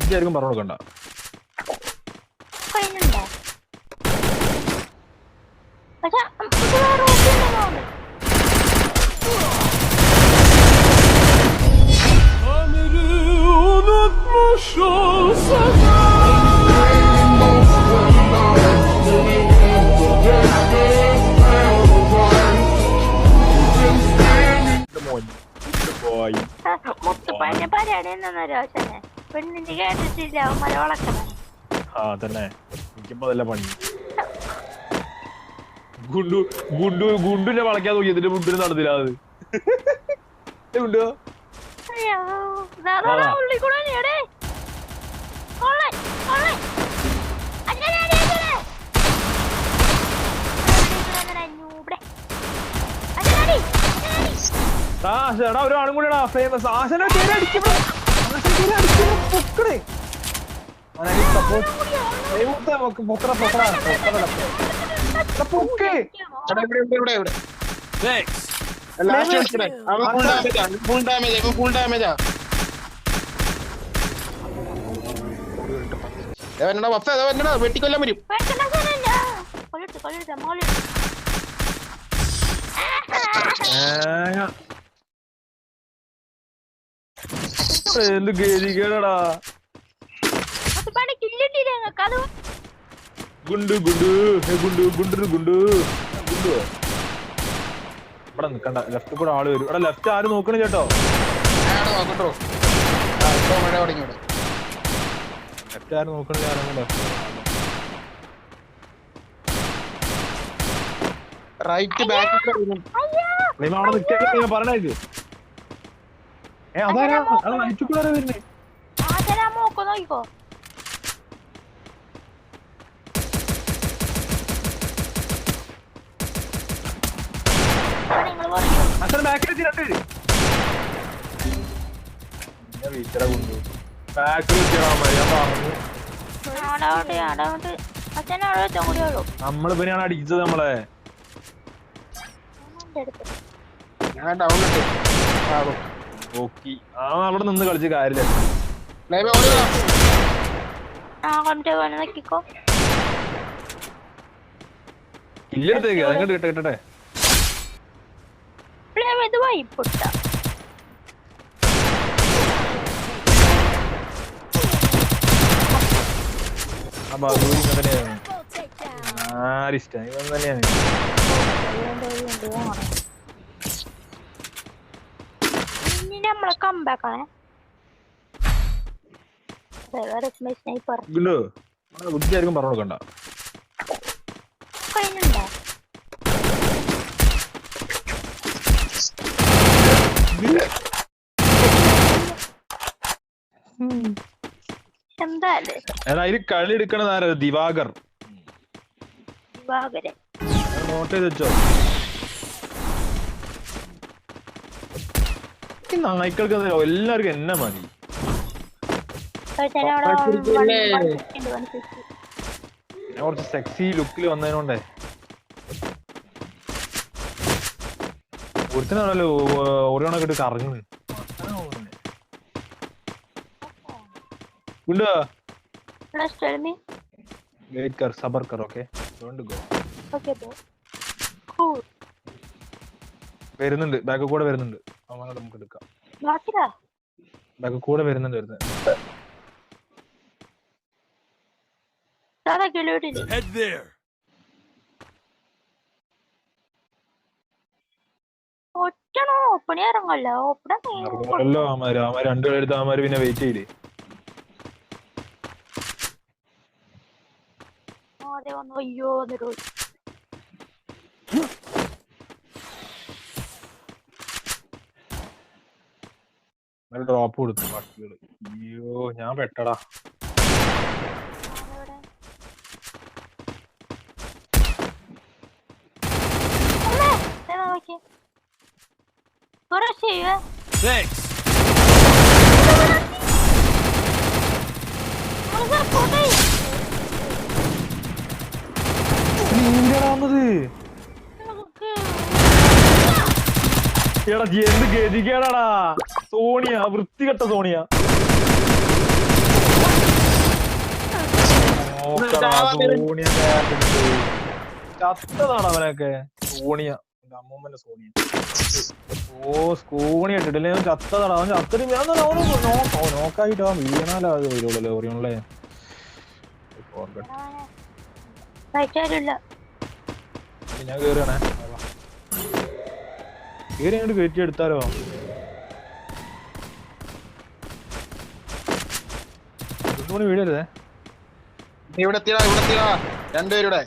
ഇതായിരിക്കും പറഞ്ഞു കൊടുക്കണ്ട. പെണ്ണിന്റെ കേട്ടിട്ടില്ല മലവളക്കണം. ആ തന്നെ എനിക്കിപ്പോ അതല്ല പണി. ഗുണ്ടുനെ വളയ്ക്കാൻ നോക്കി എന്നിട്ട് ഗുണ്ടിന് നടന്നില്ല. അത് ഗുണ്ടോ എടാ ഒരാളും കൂടിയാ ഫേമസ്. ആശനെ അടിക്കണേ വെട്ടിക്കൊല്ലാൻ വരും. എന്ത് ഗതികേടാ. ഗുണ്ടു ഗുണ്ടു ഗുണ്ടു ഗുണ്ടു ഗുണ്ടു ഗുണ്ടു ഇവിടെ നിക്കണ്ട. ലെഫ്റ്റ് കൂടെ ആള് വരും. ഇവിടെ ലെഫ്റ്റ് ആരും നോക്കണ ചേട്ടോ. ലെഫ്റ്റ് ആരും നോക്കണ റൈറ്റ് ബാക്ക് അവിടെ നിൽക്കാൻ പറഞ്ഞേക്ക്. അതാരാ അത് ലൈറ്റ് കൂടെ വരുന്നേ. നോക്കോ നമ്മള് പിന്നെയാണ് അടിച്ചത് നമ്മളെ. അവിടെ നിന്ന് കളിച്ച കാര്യമില്ല. ഇല്ലെടുത്തേക്ക് അങ്ങോട്ട് കിട്ടട്ടെ. ആരിഷ്ടം ഇവൻ തന്നെയാണ്. നമ്മളെ കമ്പാക്കാണേ ബുദ്ധിയായിരിക്കും പറഞ്ഞു കൊടുക്കണ്ട. എന്തായാലും കളി എടുക്കണത് ആരാ? ദിവാകർ. നോട്ട് ചെയ്ത് വെച്ചോ. നായ്ക്കൾക്ക് എല്ലാവർക്കും എന്നെ മതി. കുറച്ച് സെക്സി ലുക്കിൽ വന്നതിനോണ്ടേ ഒരുത്തനാണല്ലോ ഓരോണൊക്കെ ഇട്ട് കറങ്ങുന്നത്. വരുന്നുണ്ട്. ബാക്ക് കൂടെ വരുന്നുണ്ട്. അവനോട് നമുക്ക് എടുക്കാം. ബാക്ക് കൂടെ വരുന്നുണ്ട്. രണ്ടു പേരെടുത്ത് അവന്മാര് പിന്നെ വെയിറ്റ് ചെയ്യില്ലേ. ഡ്രോപ്പ് കൊടുത്തു ബാക്കികള്. അയ്യോ ഞാൻ പെട്ടടാ. എടാ എന്ത് ഗതികേടാടാ. സോണിയ വൃത്തികെട്ട സോണിയ. ചത്തതാണ് അവനൊക്കെ. സോണിയ അമ്മൂമ്മന്റെ സോണിയ. ഓ സ്കൂണി ഇട്ടിട്ടില്ലേ ചത്തതാണ് അവൻ. അത്രയും നോക്കായിട്ട് അവൻ വീണാലോ അത് വരുള്ളൂ ഓറിയോണല്ലേ. ഞാൻ കേറുകയാണേ. കേറി അങ്ങോട്ട് കയറ്റി എടുത്താലോ. വീടരുതേ. ഇവിടെ എത്തിയടാ രണ്ടുപേരുടെ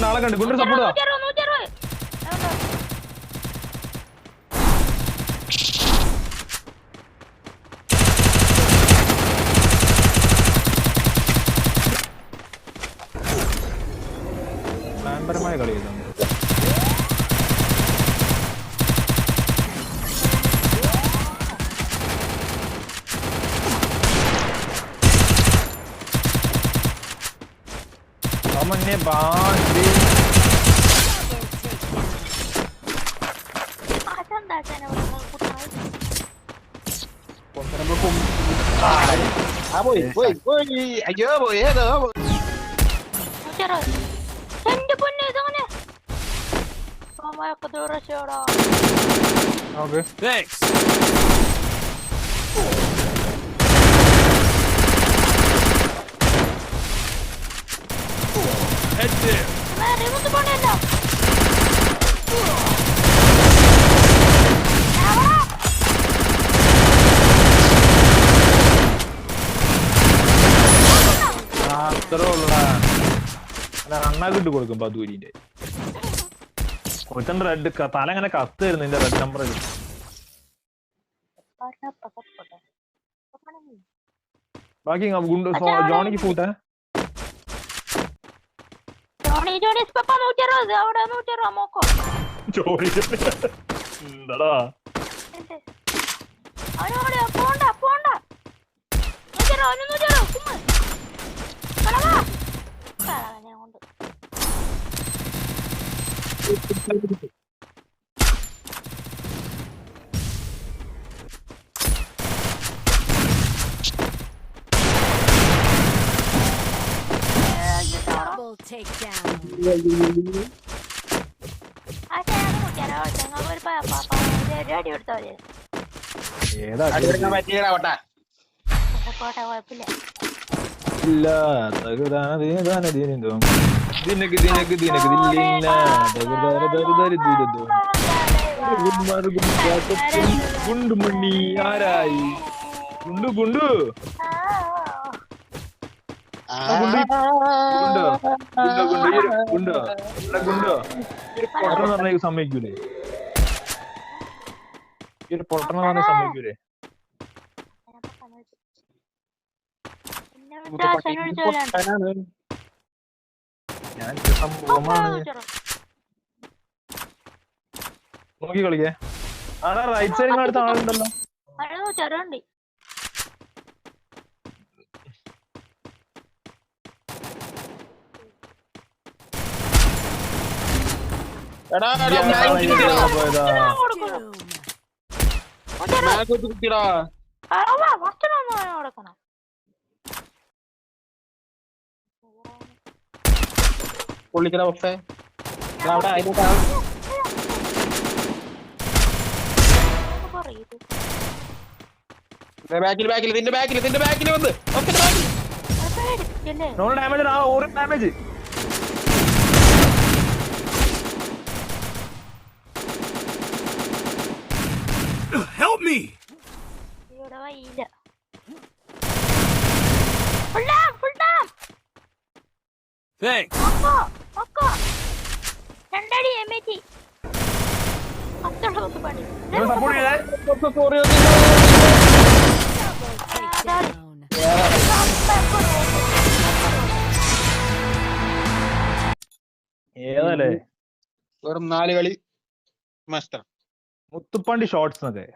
നാളെ കണ്ട് ഗുണ്ടർ സപ്പോർട്ട്. ഭയങ്കരമായ കളി ചെയ്തു. Someone bond. അയ്യോ പോയി ഏതോ Okay. Thanks. Head there. അത്രേ ഉള്ളടാ. അണ്ണാക്കിട്ട് കൊടുക്കും പതൂരിന്റെ കൊച്ചന്റെ റെഡ് തല അങ്ങനെ കത്തായിരുന്നു നിന്റെ റെഡ് നമ്പർ. ബാക്കി ജോണിക്ക് കൂട്ടെ. എന്താടാ ഇല്ല ഗുണ്ടുമണി ആരായി ഗുണ്ടു ഗുണ്ടു പൊട്ടണെന്ന് പറഞ്ഞ സമ്മതിക്കൂലേ? ഈ ഒരു പൊട്ടണെന്ന് പറഞ്ഞ സമ്മതിക്കൂലേ? ഞാൻ സംഭവമാണ്. നോക്കി കളിക്കേ. ആടാ റൈറ്റ് സൈഡിൽ അടുത്ത ആളുണ്ടല്ലോ. പൊള്ളിക്കട പക്ഷേ ബാക്കിൽ നിന്റെ ബാക്കിൽ വന്ന് ഡാമേജ്. Help me. Thanks. ഏതല്ലേ വെറും 4 കളി മാസ്റ്റർ മുത്തുപ്പാണ്ടി ഷോർട്സ് ഒക്കെ